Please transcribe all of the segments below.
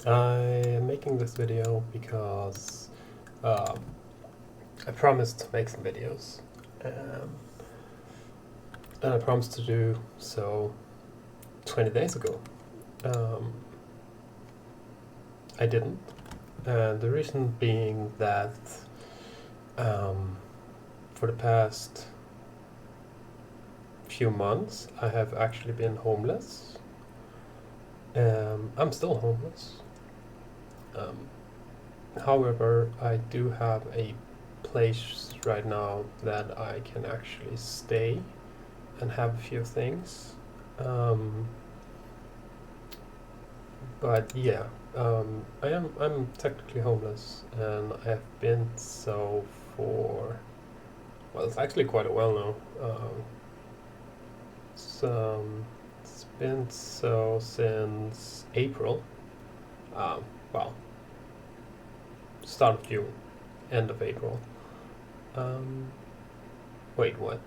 I am making this video because I promised to make some videos, and I promised to do so 20 days ago. I didn't, and the reason being that for the past few months I have actually been homeless. I'm still homeless. However, I do have a place right now that I can actually stay and have a few things. But yeah, I'm technically homeless, and I have been so for, well, it's actually quite a while now. It's been so since April. Well, start of June, end of April. Wait, what?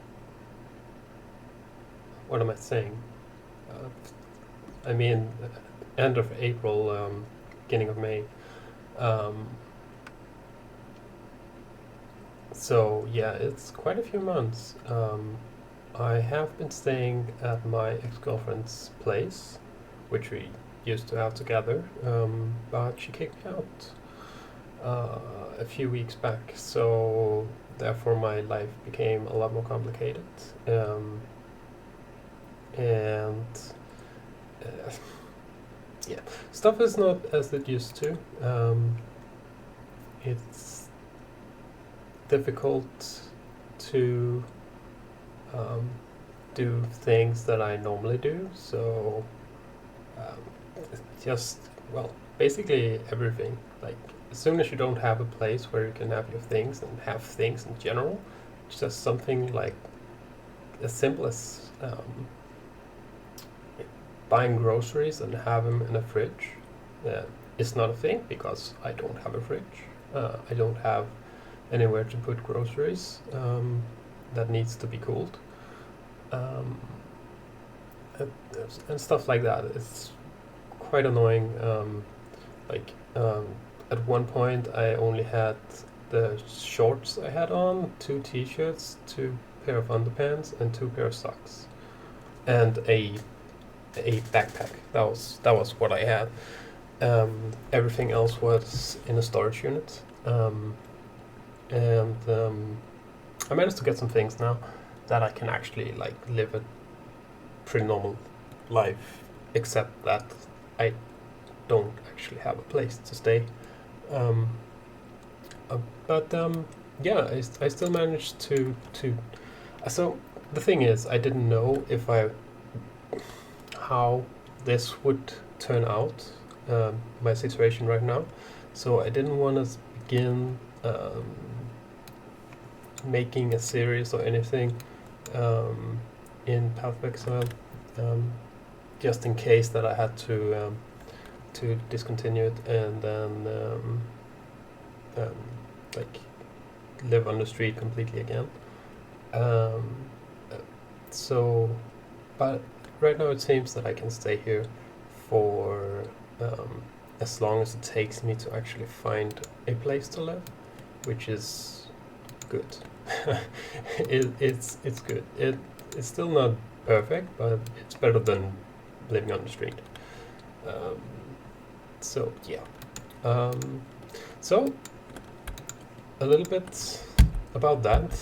What am I saying? I mean, end of April, beginning of May. So yeah, it's quite a few months. I have been staying at my ex-girlfriend's place, which we used to have together, but she kicked me out a few weeks back, so therefore my life became a lot more complicated. Yeah, stuff is not as it used to. It's difficult to do things that I normally do, so just, well, basically everything. Like, as soon as you don't have a place where you can have your things and have things in general, it's just something like as simple as buying groceries and have them in a fridge is not a thing, because I don't have a fridge. I don't have anywhere to put groceries that needs to be cooled, and stuff like that. It's quite annoying. At one point I only had the shorts I had on, 2 t-shirts, 2 pair of underpants, and 2 pair of socks, and a backpack. That was what I had. Everything else was in a storage unit, and I managed to get some things now that I can actually like live a pretty normal life, except that I don't actually have a place to stay. Yeah, I still managed to. So the thing is, I didn't know how this would turn out, my situation right now. So I didn't want to begin making a series or anything in Path of Exile, just in case that I had to discontinue it and then like live on the street completely again. So, but right now it seems that I can stay here for as long as it takes me to actually find a place to live, which is good. It's good. It's still not perfect, but it's better than living on the street. So yeah. So a little bit about that.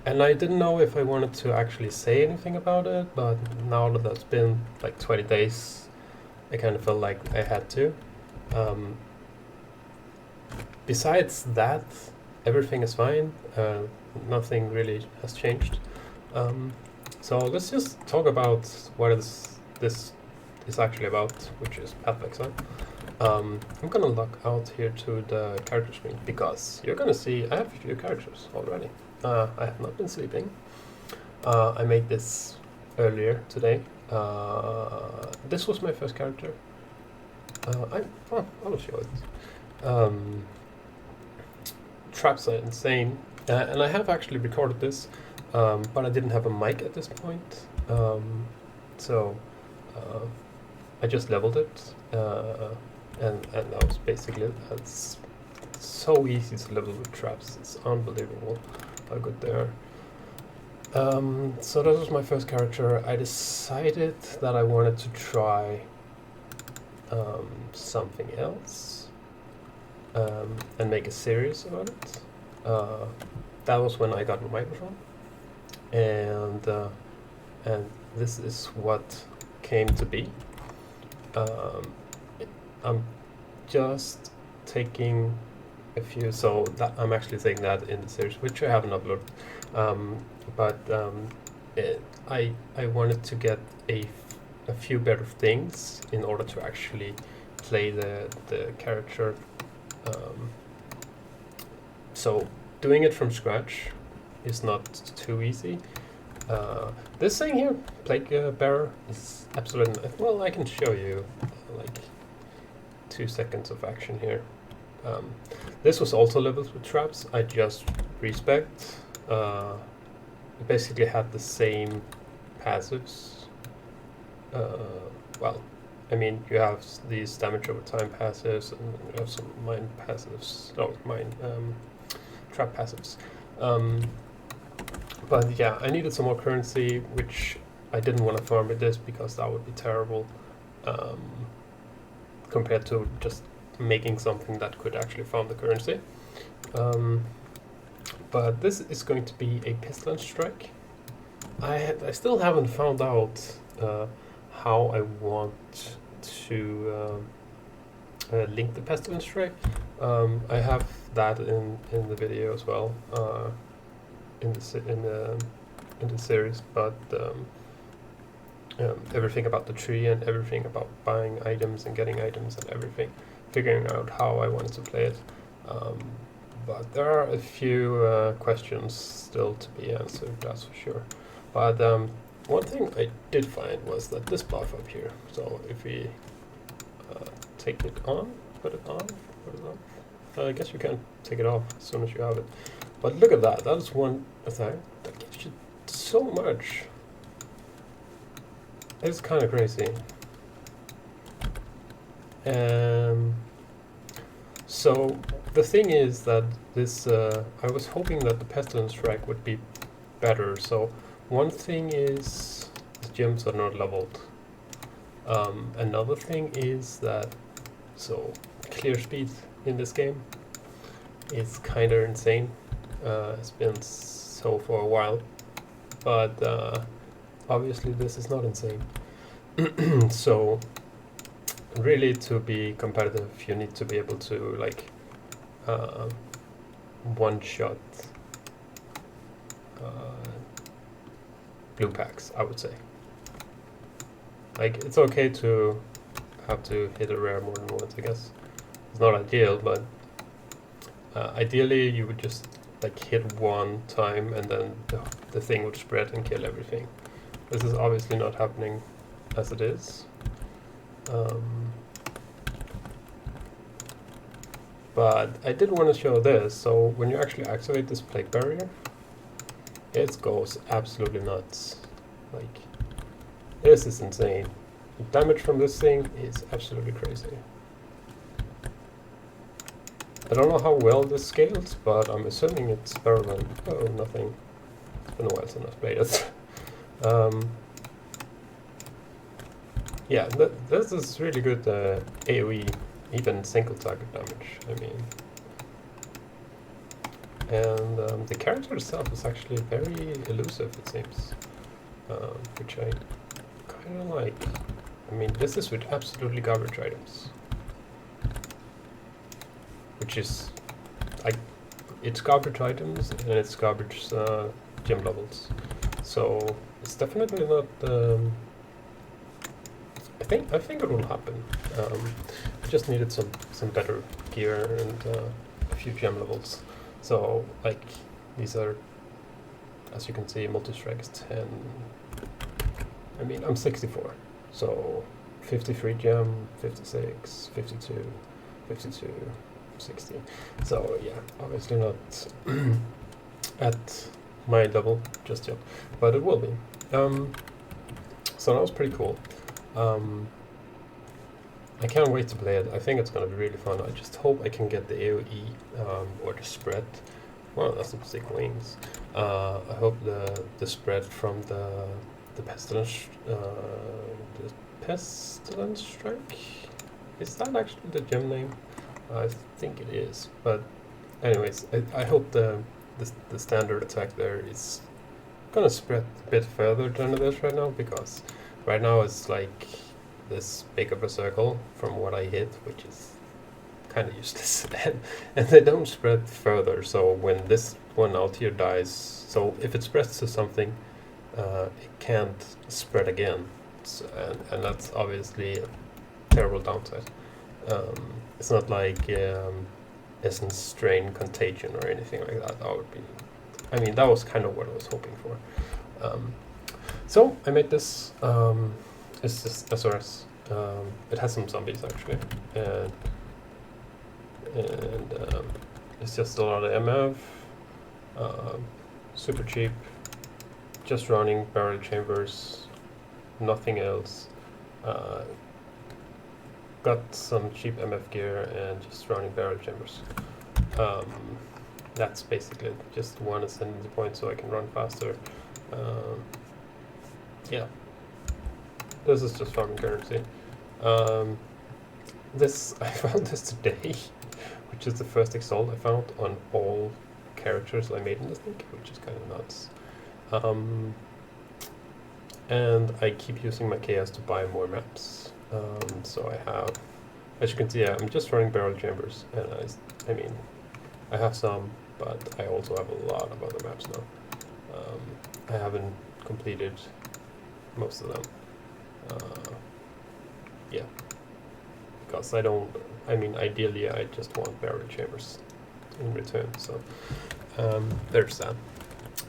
And I didn't know if I wanted to actually say anything about it, but now that it's been like 20 days, I kind of felt like I had to. Besides that, everything is fine. Nothing really has changed. So let's just talk about what this is actually about, which is Path of Exile. I'm gonna log out here to the character screen, because you're gonna see I have a few characters already. I have not been sleeping. I made this earlier today. This was my first character. I'll show it. Traps are insane, and I have actually recorded this, but I didn't have a mic at this point, so I just leveled it. and that was basically it. It's so easy to level with traps. It's unbelievable how good they are. So that was my first character. I decided that I wanted to try something else and make a series about it. That was when I got a microphone, and this is what came to be. I'm just taking a few, so that I'm actually taking that in the series, which I haven't uploaded. I wanted to get a few better things in order to actually play the character. So doing it from scratch is not too easy. This thing here, Plague Bearer, is absolutely well. I can show you like 2 seconds of action here. This was also leveled with traps. I just respec. It basically had the same passives. Well, I mean, you have these damage over time passives, and you have some mine passives. Oh, trap passives. But yeah, I needed some more currency, which I didn't want to farm with this because that would be terrible compared to just making something that could actually farm the currency. But this is going to be a Pestilence Strike. I still haven't found out how I want to link the Pestilence Strike. I have that in the video as well, in the series, but everything about the tree and everything about buying items and getting items and everything, figuring out how I wanted to play it. But there are a few questions still to be answered, that's for sure. But one thing I did find was that this buff up here, so if we take it on, put it on, I guess you can take it off as soon as you have it. But look at that, that is one attack that gives you so much. It's kind of crazy. So the thing is that this, I was hoping that the Pestilence Strike would be better. So one thing is the gems are not leveled. Another thing is that, so clear speed in this game is kind of insane. It's been so for a while, but obviously this is not insane. So really, to be competitive, you need to be able to like one-shot blue packs, I would say. Like, it's okay to have to hit a rare more than once, I guess. It's not ideal, but ideally you would just like hit one time and then the thing would spread and kill everything. This is obviously not happening as it is. But I did want to show this. So when you actually activate this plague barrier, it goes absolutely nuts. Like, this is insane. The damage from this thing is absolutely crazy. I don't know how well this scales, but I'm assuming it's better than, oh, nothing. It's been a while since I've played it. Yeah, this is really good AoE, even single target damage, I mean. And the character itself is actually very elusive, it seems, which I kind of like. I mean, this is with absolutely garbage items, which is, like, it's garbage items and it's garbage gem levels, so it's definitely not. I think it will happen. I just needed some better gear and a few gem levels. So like these are, as you can see, multi-strike is 10. I mean, I'm 64, so 53 gem, 56, 52, 52, 60. So yeah, obviously not at my level just yet, but it will be. So that was pretty cool. I can't wait to play it. I think it's gonna be really fun. I just hope I can get the AoE or the spread. Well, that's some sick wings. I hope the spread from the pestilence strike. Is that actually the gem name? I think it is. But anyways, I hope the standard attack there is gonna spread a bit further than it is right now, because right now it's like this big of a circle from what I hit, which is kind of useless, and they don't spread further. So when this one out here dies, so if it spreads to something, it can't spread again, so, and that's obviously a terrible downside. It's not like Essence Strain Contagion or anything like that. That would be, I mean, that was kind of what I was hoping for. So I made this. It's just SRS. It has some zombies actually, and it's just a lot of MF. Super cheap. Just running barrel chambers, nothing else. Got some cheap MF gear and just running barrel chambers. That's basically it. Just one ascending point so I can run faster. Yeah. This is just farming currency. This I found this today, which is the first Exalt I found on all characters I made in this thing, which is kind of nuts. And I keep using my chaos to buy more maps. So I have, as you can see, I'm just running barrel chambers, and I mean, I have some, but I also have a lot of other maps now. I haven't completed most of them. Yeah, because I mean, ideally I just want barrel chambers in return. So there's that.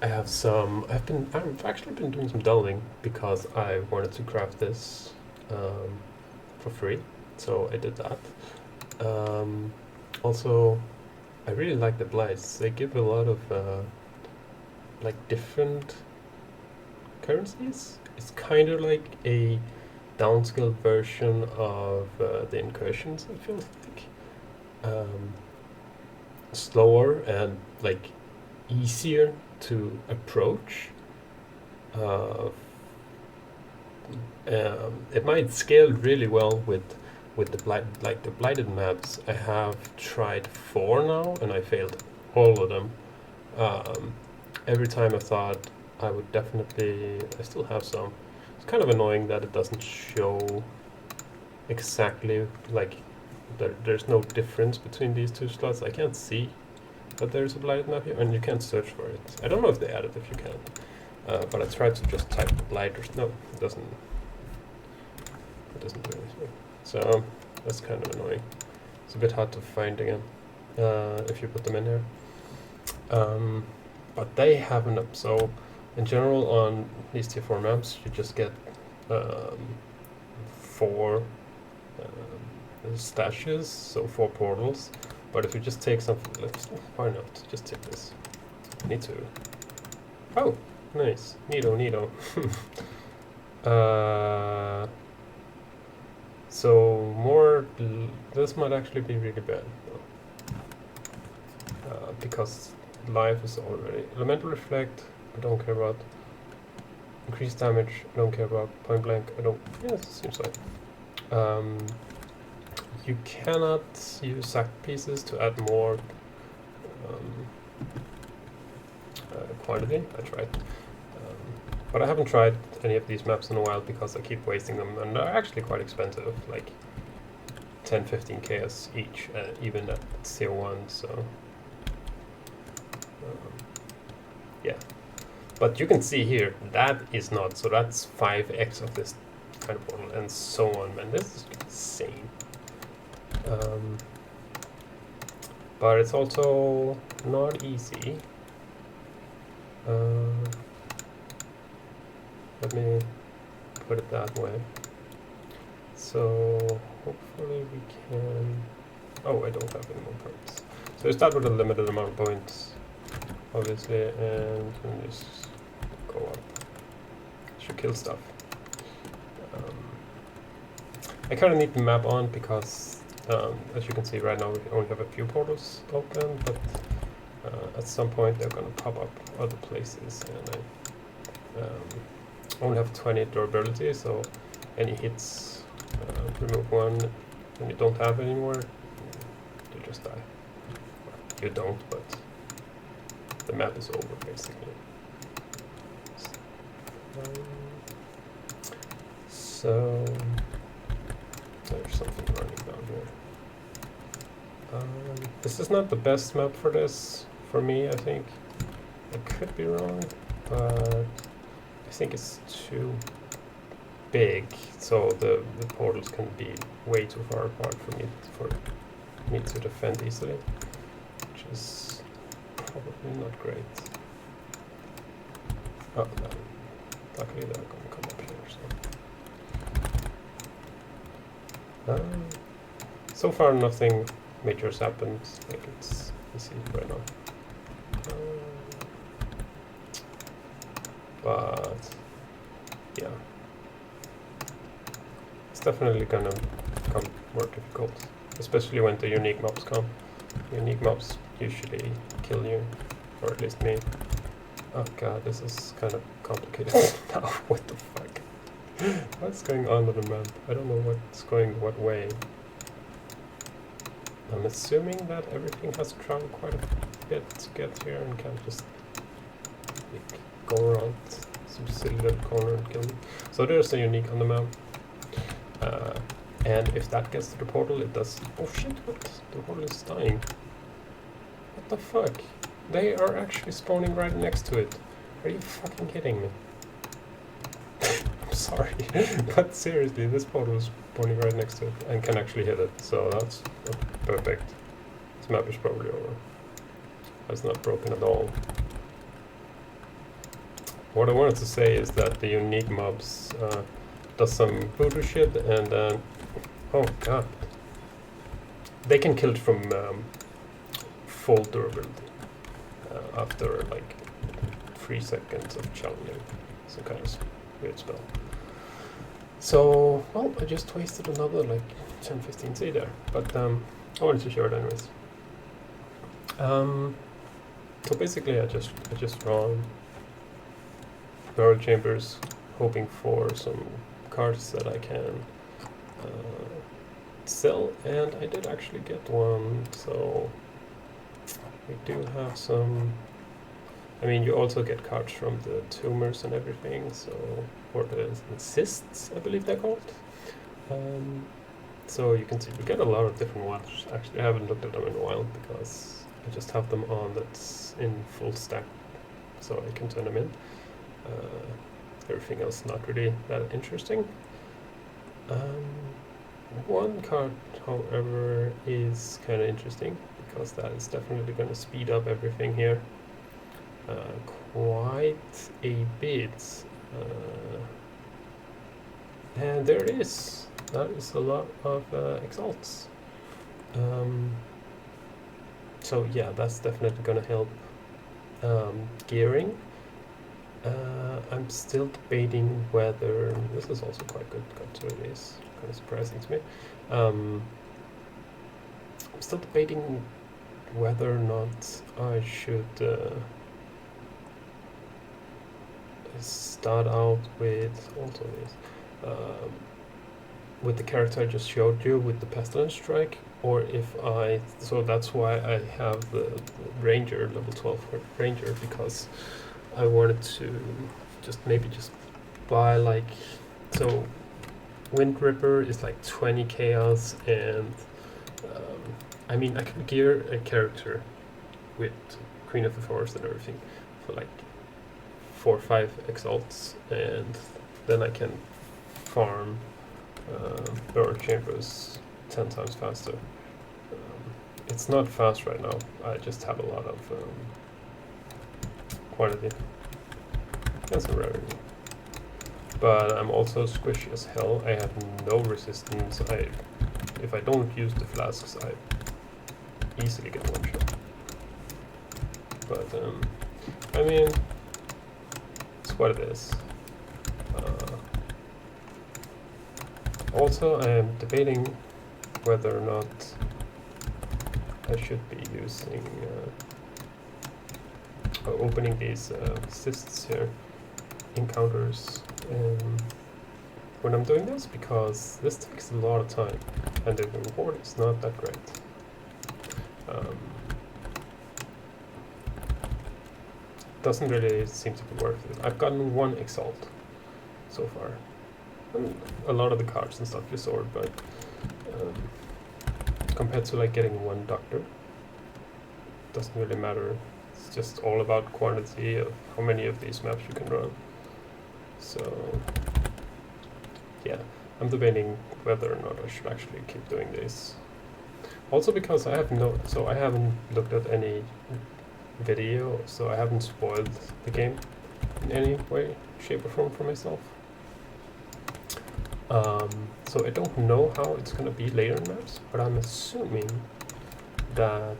I've actually been doing some delving because I wanted to craft this for free, so I did that. Also, I really like the blights. They give a lot of like different currencies. It's kind of like a downscaled version of the incursions, it feels like. Slower and like easier to approach. It might scale really well with the blighted maps. I have tried 4 now and I failed all of them. Every time I thought I would definitely, I still have some. It's kind of annoying that it doesn't show exactly, like there's no difference between these 2 slots. I can't see that there's a blighted map here, and you can't search for it. I don't know if they added if you can, but I tried to just type blight, no, it doesn't do anything. So that's kind of annoying. It's a bit hard to find again if you put them in here. But they have an up. So in general, on these tier 4 maps, you just get 4 stashes, so 4 portals. But if you just take something, why not? Just take this. Need to. Oh, nice. Neato. So more. This might actually be really bad, because life is already elemental reflect. I don't care about. Increased damage. I don't care about. Point blank. I don't. Yeah, it seems like. You cannot use sack pieces to add more quantity. I tried. But I haven't tried any of these maps in a while because I keep wasting them, and they're actually quite expensive, like 10-15 KS each, even at tier 1, so yeah. But you can see here, that is not, so that's 5x of this kind of portal, and so on, man. This is insane. But it's also not easy. Let me put it that way. So hopefully we can. Oh, I don't have any more points. So we start with a limited amount of points, obviously, and just go up. Should kill stuff. I kind of need the map on because, as you can see right now, we only have a few portals open, but at some point they're going to pop up other places, and I only have 20 durability, so any hits, remove one, and you don't have any more, you just die. Well, you don't, but the map is over, basically. So there's something running down here. This is not the best map for this, for me, I think. I could be wrong, but I think it's too big, so the portals can be way too far apart for me to defend easily, which is probably not great. Oh, no. Luckily they're going to come up here, so far nothing major has happened, like it's easy right now. But yeah, it's definitely gonna become more difficult, especially when the unique mobs come. Unique mobs usually kill you, or at least me. Oh god, this is kind of complicated now. What the fuck? What's going on with the map? I don't know what's going what way. I'm assuming that everything has to travel quite a bit to get here and can't just like, go around some silly little corner and kill me. So there's a unique on the map. And if that gets to the portal, it does... Oh shit, what? The portal is dying. What the fuck? They are actually spawning right next to it. Are you fucking kidding me? I'm sorry, but seriously, this portal is spawning right next to it and can actually hit it, so that's perfect. This map is probably over. It's not broken at all. What I wanted to say is that the unique mobs does some voodoo shit, and then... oh god. They can kill it from full durability after like 3 seconds of challenging. Some kind of weird spell. So, well, I just wasted another like 10-15 C there, but I wanted to show it anyways. So basically I just draw barrel chambers, hoping for some cards that I can sell, and I did actually get one, so we do have some. I mean, you also get cards from the tumors and everything, so, or the cysts, I believe they're called. So you can see we get a lot of different ones. Actually, I haven't looked at them in a while because I just have them on that's in full stack, so I can turn them in. Everything else not really that interesting. One card, however, is kind of interesting because that is definitely going to speed up everything here quite a bit. And there it is. That is a lot of exalts. So yeah, that's definitely going to help gearing. I'm still debating whether this is also quite good. So it is kind of surprising to me. I'm still debating whether or not I should start out with also this with the character I just showed you with the pestilence strike, or if I. So that's why I have the ranger, level 12 ranger, because I wanted to maybe just buy like, so Wind Ripper is like 20 chaos, and I mean I can gear a character with Queen of the Forest and everything for like 4 or 5 exalts, and then I can farm barrel chambers 10 times faster. It's not fast right now, I just have a lot of quantity and some revenue. But I'm also squishy as hell. I have no resistance. If I don't use the flasks, I easily get one shot. But I mean, it's what it is. Also, I am debating whether or not I should be using opening these cysts here, encounters, when I'm doing this, because this takes a lot of time and the reward is not that great. Doesn't really seem to be worth it. I've gotten 1 Exalt so far. And a lot of the cards and stuff you sort, but compared to like getting 1 Doctor, doesn't really matter. It's just all about quantity of how many of these maps you can run. So yeah, I'm debating whether or not I should actually keep doing this. Also because I haven't looked at any video, so I haven't spoiled the game in any way, shape or form for myself. So I don't know how it's gonna be later in maps, but I'm assuming that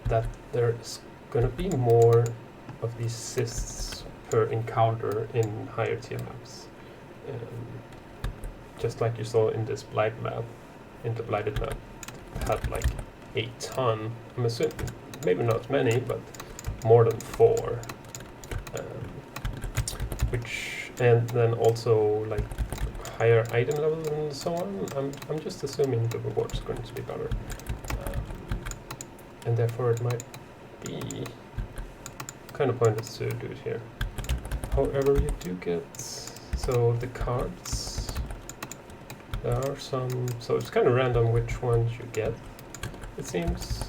that there's gonna be more of these cysts per encounter in higher tier maps. Just like you saw in this blight map, in the blighted map, had like a ton. I'm assuming maybe not many, but more than 4. And then also like higher item levels and so on. I'm just assuming the reward is going to be better, and therefore it might be kind of pointless to do it here. However, you do get the cards. There are some, so it's kind of random which ones you get. It seems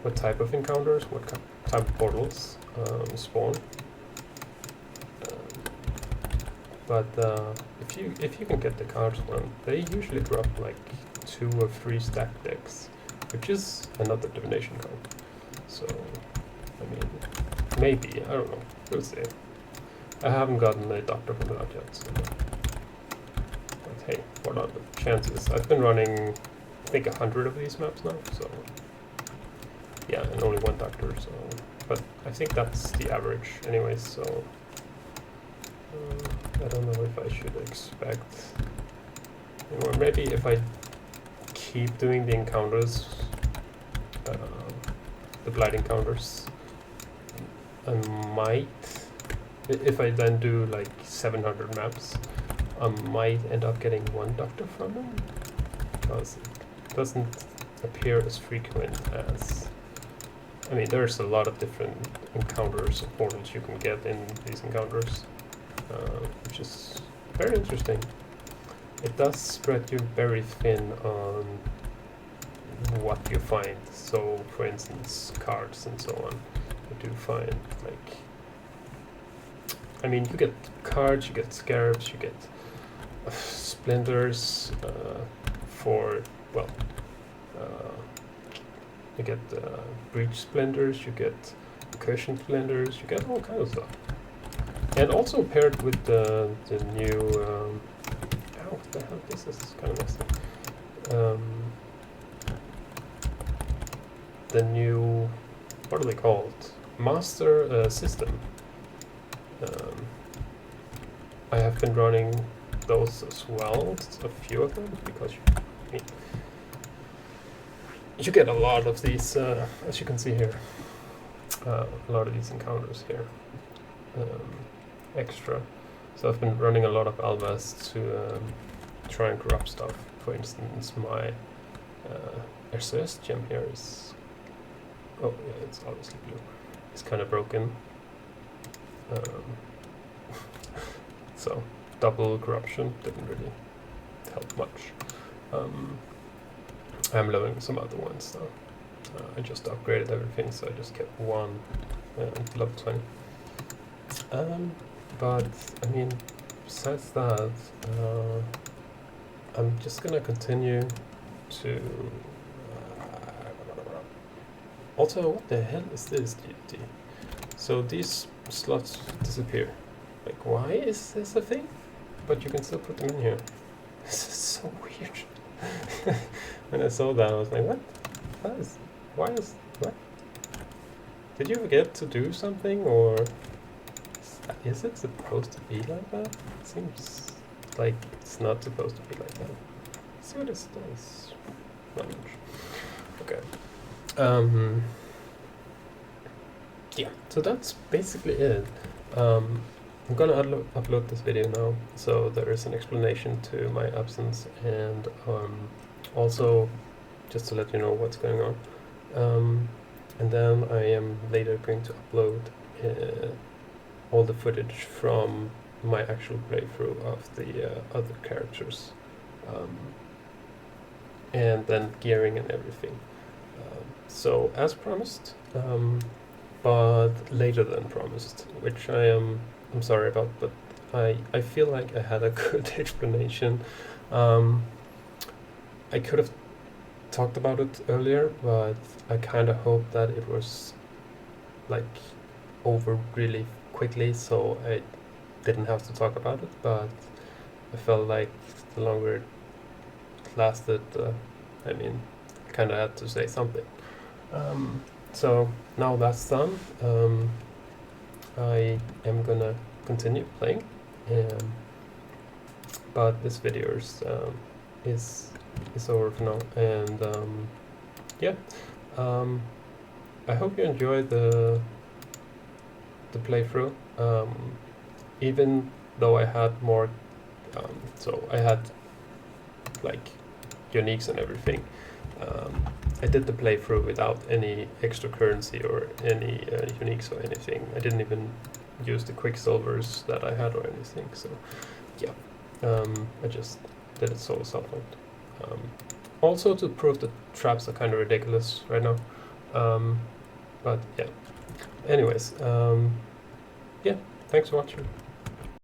what type of encounters, what type of portals spawn. But if you can get the cards one, they usually drop like 2 or 3 stack decks, which is another divination card. So I mean, maybe, I don't know, we'll see. I haven't gotten a doctor from that yet, so. But hey, what are the chances? I've been running, I think, 100 of these maps now, so yeah, and only 1 doctor, so. But I think that's the average anyways, so I don't know if I should expect, or maybe if I keep doing the encounters, the blight encounters, I might, if I then do like 700 maps, I might end up getting 1 doctor from them, because it doesn't appear as frequent as, I mean, there's a lot of different encounters or portals you can get in these encounters, which is very interesting. It does spread you very thin on what you find. So, for instance, cards and so on. You do find, like, I mean, you get cards, you get scarabs, you get splinters for, well, you get breach splinters, you get incursion splinters, you get all kinds of stuff. And also paired with the new, what the hell, this is kind of messed up. The new, what are they called? Master system. I have been running those as well, a few of them, because you get a lot of these, as you can see here, a lot of these encounters here, extra. So I've been running a lot of Alvas to try and corrupt stuff. For instance, my SOS gem here is, oh yeah, it's obviously blue. It's kind of broken. So double corruption didn't really help much. I'm leveling some other ones though. I just upgraded everything, so I just kept 1 level 20. But I mean, besides that, I'm just gonna continue to. Also, what the hell is this GT? So these slots disappear. Like, why is this a thing? But you can still put them in here. This is so weird. When I saw that, I was like, what? What? Did you forget to do something, or is it supposed to be like that? It seems like it's not supposed to be like that. Let's see what this does. Not much. Okay. Yeah, so that's basically it. I'm gonna upload this video now, so there is an explanation to my absence, and also just to let you know what's going on. And then I am later going to upload all the footage from my actual playthrough of the other characters, and then gearing and everything. So as promised, but later than promised, which I'm sorry about, but I feel like I had a good explanation. I could have talked about it earlier, but I kind of hoped that it was like over really quickly, so I didn't have to talk about it, but I felt like the longer it lasted, I mean, I kind of had to say something. So now that's done, I am gonna continue playing, but this video is over for now, and yeah, I hope you enjoyed the playthrough, even though I had more, so I had like uniques and everything. I did the playthrough without any extra currency or any uniques or anything. I didn't even use the quicksilvers that I had or anything, so yeah, I just did it solo self-mode. Also to prove that traps are kind of ridiculous right now, but yeah, anyways, yeah, thanks for watching.